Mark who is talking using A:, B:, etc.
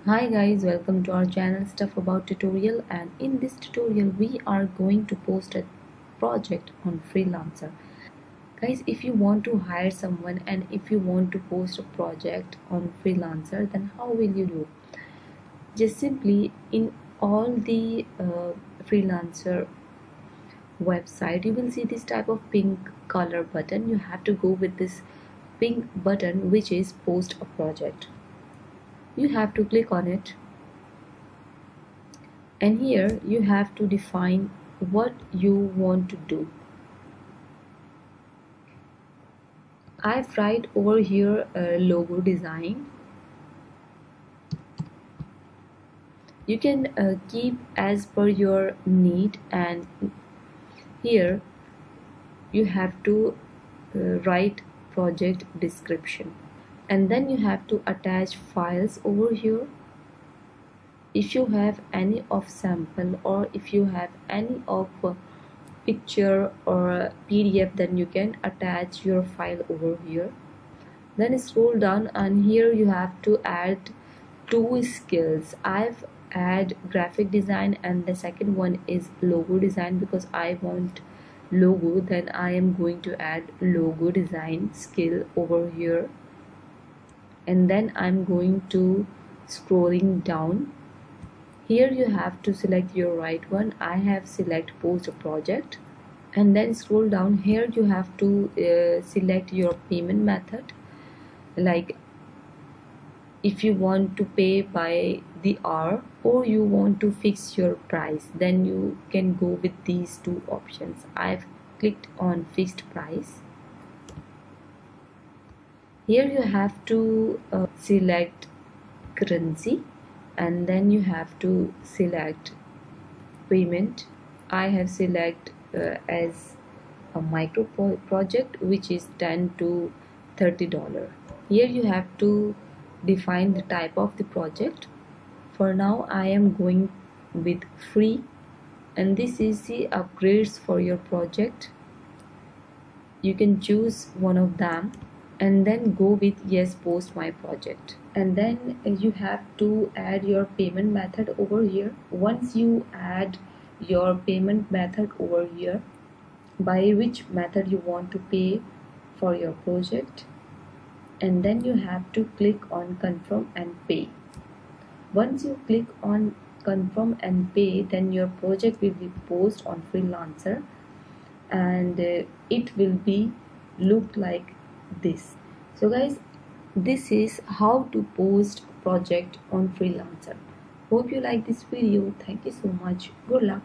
A: Hi guys, welcome to our channel Stuff About Tutorial, and in this tutorial we are going to post a project on Freelancer. Guys, if you want to hire someone and if you want to post a project on Freelancer, then how will you do? Just simply in all the Freelancer website you will see this type of pink color button. You have to go with this pink button which is post a project. You have to click on it, and here you have to define what you want to do. I've write over here a logo design. You can keep as per your need, and here you have to write project description, and then you have to attach files over here. If you have any of sample, or if you have any of picture or PDF, then you can attach your file over here. Then scroll down, and here you have to add two skills. I've add graphic design, and the second one is logo design. Because I want logo, then I am going to add logo design skill over here, and then I'm going to scrolling down. Here you have to select your right one. I have select post a project, and then scroll down. Here you have to select your payment method, like if you want to pay by the hour or you want to fix your price, then you can go with these two options. I've clicked on fixed price. Here you have to select currency, and then you have to select payment. I have select as a micro project, which is $10 to $30. Here you have to define the type of the project. For now I am going with free, and this is the upgrades for your project. You can choose one of them and then go with yes, post my project, and then you have to add your payment method over here. Once you add your payment method over here, by which method you want to pay for your project, and then you have to click on confirm and pay. Once you click on confirm and pay, then your project will be posted on Freelancer, and it will be look like this. So guys, this is how to post project on Freelancer. Hope you like this video. Thank you so much. Good luck.